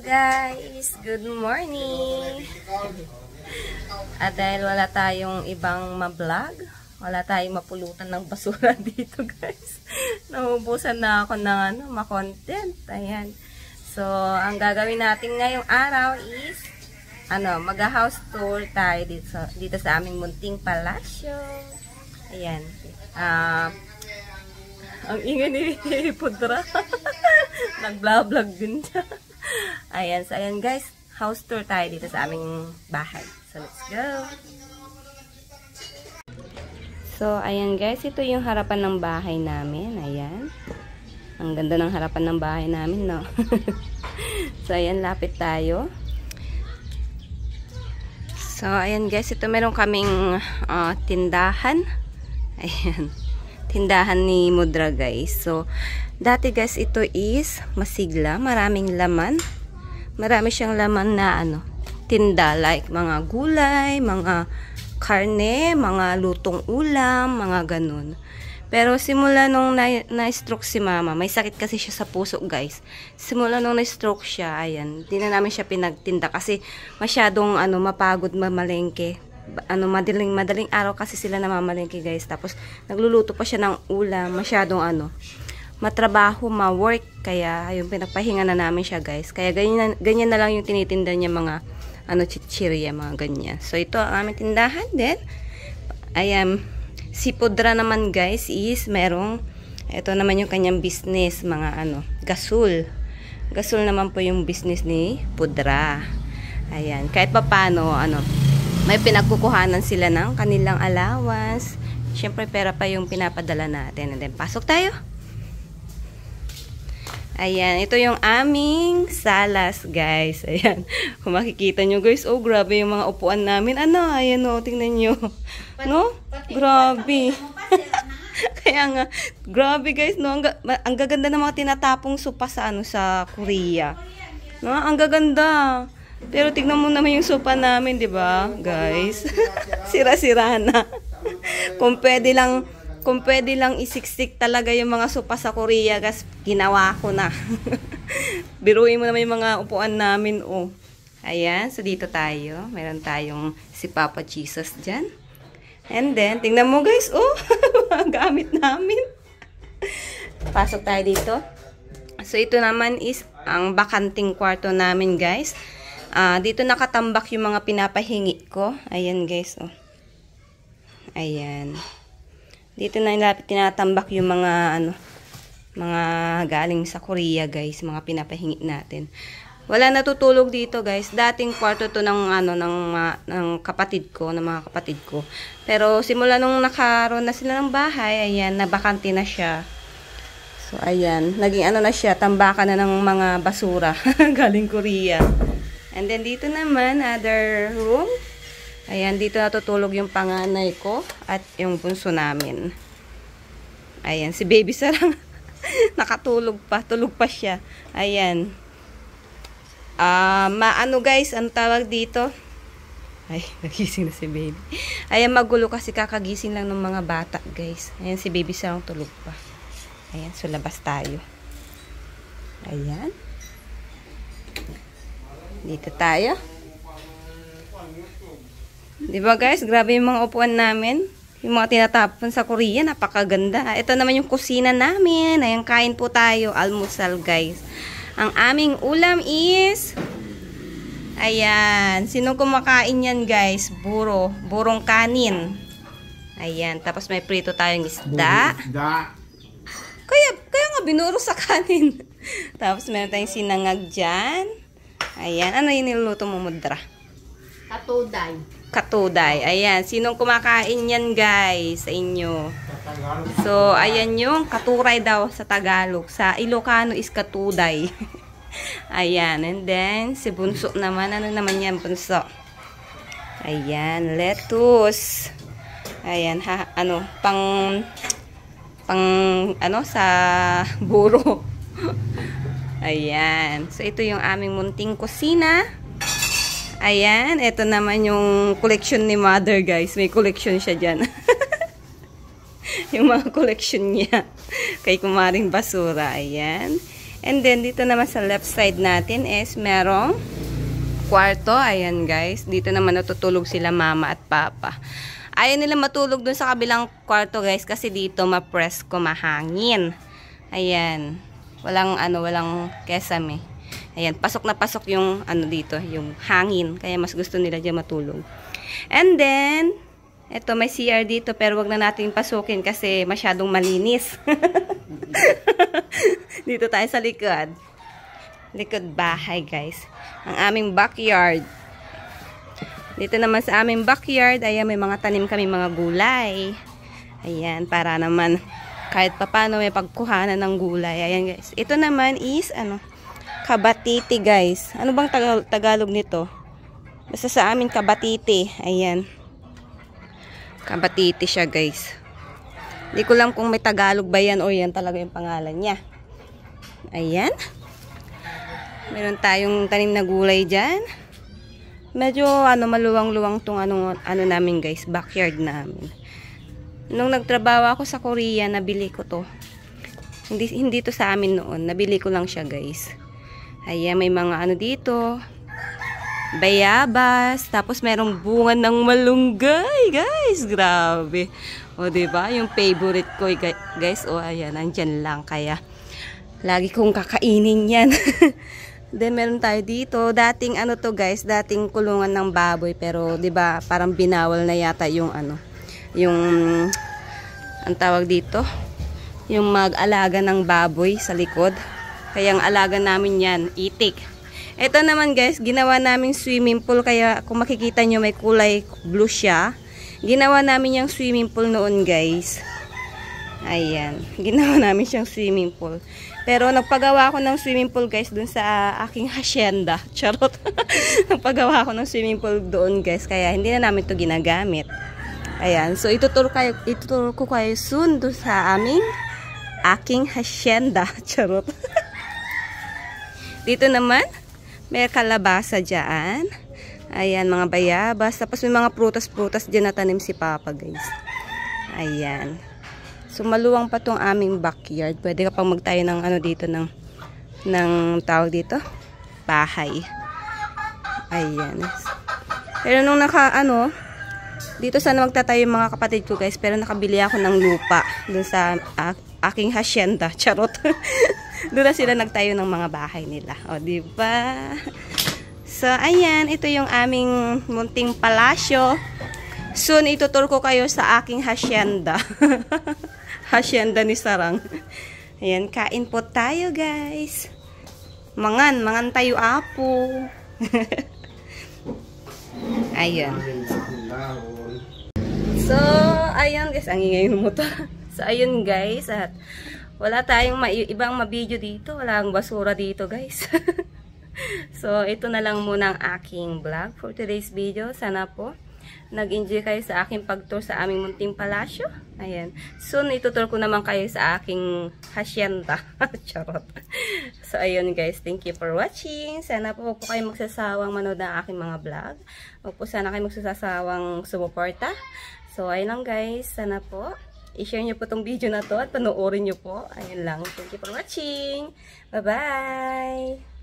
guys! Good morning! At dahil wala tayong ibang ma-vlog, wala tayong mapulutan ng basura dito guys. Naubusan na ako ng ma-content. Ayan. So, ang gagawin natin ngayong araw is mag-house tour tayo dito sa aming munting palasyo. Ayan. Ang ingay ni Pudra. Nag-vlog din siya. Ayan. So, ayan guys. House tour tayo dito sa aming bahay. So, let's go. So, ayan guys. Ito yung harapan ng bahay namin. Ayan. Ang ganda ng harapan ng bahay namin, no? So, ayan. Lapit tayo. So, ayan guys. Ito meron kaming tindahan. Ayan. Tindahan ni Mudra guys. So, dati guys ito is masigla, maraming laman. Marami siyang laman na tinda like mga gulay, mga karne, mga lutong ulam, mga ganun. Pero simula nung na-stroke si mama, may sakit kasi siya sa puso guys. Simula nung na-stroke siya, ayan, di na namin siya pinagtinda kasi masyadong mapagod mamalengke. Madaling araw kasi sila namamalengke guys. Tapos nagluluto pa siya ng ulam, masyadong matrabaho, ma-work, kaya yung pinagpahinga na namin siya guys. Kaya ganyan na lang yung tinitinda niya, mga chichirya, mga ganyan. So ito ang aming tindahan din. Ayan, si Pudra naman guys is merong, ito naman yung kanyang business, mga gasol. Gasol naman po yung business ni Pudra. Ayan, kahit papano may pinagkukuhanan sila ng kanilang allowance. Siyempre, pera pa yung pinapadala natin. And then, pasok tayo. Ayan, ito yung aming salas, guys. Ayan, kung makikita nyo, guys. Oh, grabe yung mga upuan namin. Ayan o, tingnan nyo. No? Grabe. Kaya nga, grabe guys, no? Ang gaganda ng mga tinatapong sopa sa sa Korea. No? Ang gaganda. Pero tignan mo naman yung sopa namin, 'di ba, guys? Sira-sira na. Kung pwede lang isiksik talaga yung mga sopa sa Korea, guys, ginawa ko na. Biruin mo naman yung mga upuan namin, oh. Ayan, so dito tayo. Meron tayong si Papa Jesus diyan. And then, tingnan mo, guys, oh, mga gamit namin. Pasok tayo dito. So ito naman is ang bakanting kwarto namin, guys. Dito nakatambak yung mga pinapahingi ko. Ayan guys, oh. Ayan. Dito na tinatambak yung mga mga galing sa Korea guys, mga pinapahingi natin. Wala natutulog dito guys. Dating kwarto to ng ng kapatid ko, ng mga kapatid ko. Pero simula nung nakaroon na sila ng bahay, ayan, nabakante na siya. So ayan, naging na siya, tambakan na ng mga basura galing Korea. And then, dito naman, other room. Ayan, dito natutulog yung panganay ko at yung bunso namin. Ayan, si baby sarang nakatulog pa. Tulog pa siya. Ayan. Guys, ano tawag dito? Ay, nagising na si baby. Ayan, magulo kasi kakagising lang ng mga bata, guys. Ayan, si baby sarang tulog pa. Ayan, so labas tayo. Ayan. Dito tayo. Diba guys, grabe yung mga upuan namin. Yung mga tinatapon sa Korea, napakaganda. Ito naman yung kusina namin. Ayan, kain po tayo. Almusal guys. Ang aming ulam is, ayan, sino kumakain yan guys? Burong kanin. Ayan, tapos may prito tayong isda. Kaya nga binuro sa kanin. Tapos meron tayong sinangag dyan. Ayan. Ano yung niluluto mo, Mudra? Katuday. Katuday. Ayan. Sinong kumakain yan, guys, sa inyo? So, ayan yung katuray daw sa Tagalog. Sa Ilocano is katuday. Ayan. And then, si bunso naman. Ano naman yan, bunso? Ayan. Lettuce. Ayan. Sa buro. Ayan. So, ito yung aming munting kusina. Ayan. Ito naman yung collection ni mother, guys. May collection siya dyan. Yung mga collection niya. Kay kumaring basura. Ayan. And then, dito naman sa left side natin is merong kwarto. Ayan, guys. Dito naman natutulog sila mama at papa. Ayaw nila matulog dun sa kabilang kwarto, guys, kasi dito mapresko, mahangin. Ayan. Walang kesame. Ayan, pasok na pasok yung dito, yung hangin. Kaya mas gusto nila dyan matulog. And then, eto may CR dito pero wag na natin pasukin kasi masyadong malinis. Dito tayo sa likod. Likod bahay, guys. Ang aming backyard. Dito naman sa aming backyard, ayan, may mga tanim kami mga gulay. Ayan, para naman kahit papano may pagkuhanan ng gulay. Ayan, guys. Ito naman is, kabatiti, guys. Ano bang Tagalog nito? Basta sa amin, kabatiti. Ayan. Kabatiti siya, guys. Hindi ko lang kung may Tagalog ba yan o yan talaga yung pangalan niya. Ayan. Meron tayong tanim na gulay dyan. Medyo maluwang-luwang tong namin, guys, backyard namin. Nung nagtrabaho ako sa Korea, nabili ko to. Hindi to sa amin noon. Nabili ko lang siya, guys. Ayan, may mga dito. Bayabas. Tapos merong bunga ng malunggay, guys. Grabe. O, diba? Yung favorite ko, guys. O, ayan, nandyan lang. Kaya, lagi kong kakainin yan. Then, meron tayo dito. Dating, to, guys, dating kulungan ng baboy. Pero, diba, parang binawal na yata yung, ang tawag dito, yung mag-alaga ng baboy sa likod. Kaya, ang alaga namin yan, itik. Ito naman, guys, ginawa namin swimming pool. Kaya, kung makikita nyo, may kulay blue siya. Ginawa namin yung swimming pool noon, guys. Ayan. Ginawa namin siyang swimming pool. Pero nagpagawa ako ng swimming pool, guys, dun sa aking hacienda. Charot. Nagpagawa ako ng swimming pool doon, guys. Kaya hindi na namin to ginagamit. Ayan. So, ituturo ko kayo soon dun sa aking hacienda. Charot. Dito naman, may kalabasa dyan. Ayan, mga bayabas. Tapos may mga prutas-prutas dyan na tanim si Papa, guys. Ayan. So, maluwang pa tong aming backyard. Pwede ka pang magtayo ng dito, ng tawag dito, bahay. Ayan. Pero nung dito sana magtatayo yung mga kapatid ko, guys. Pero nakabili ako ng lupa dun sa aking hacienda. Charot. Doon na sila nagtayo ng mga bahay nila. O, diba? So, ayan. Ito yung aming munting palasyo. Soon, ituturo ko kayo sa aking hacienda. Hacienda ni Sarang. Ayan, kain po tayo, guys. Mangan tayo apo. Ayan. So, ayan, guys. Ang ingay ng motor. So, ayun, guys. At wala tayong ibang mabidyo dito. Wala ang basura dito, guys. So, ito na lang muna ang aking vlog for today's video. Sana po nag-enjoy kayo sa aking pag-tour sa aming munting palasyo. Ayan. Soon, ituturo ko naman kayo sa aking hacienda. Charot. So, ayun, guys. Thank you for watching. Sana po huwag po kayo magsasawang manood ng aking mga vlog. Huwag po sana kayo magsasawang sumuporta. So, ayun lang, guys. Sana po i-share nyo po tong video na to at panoorin nyo po. Ayun lang. Thank you for watching. Bye-bye!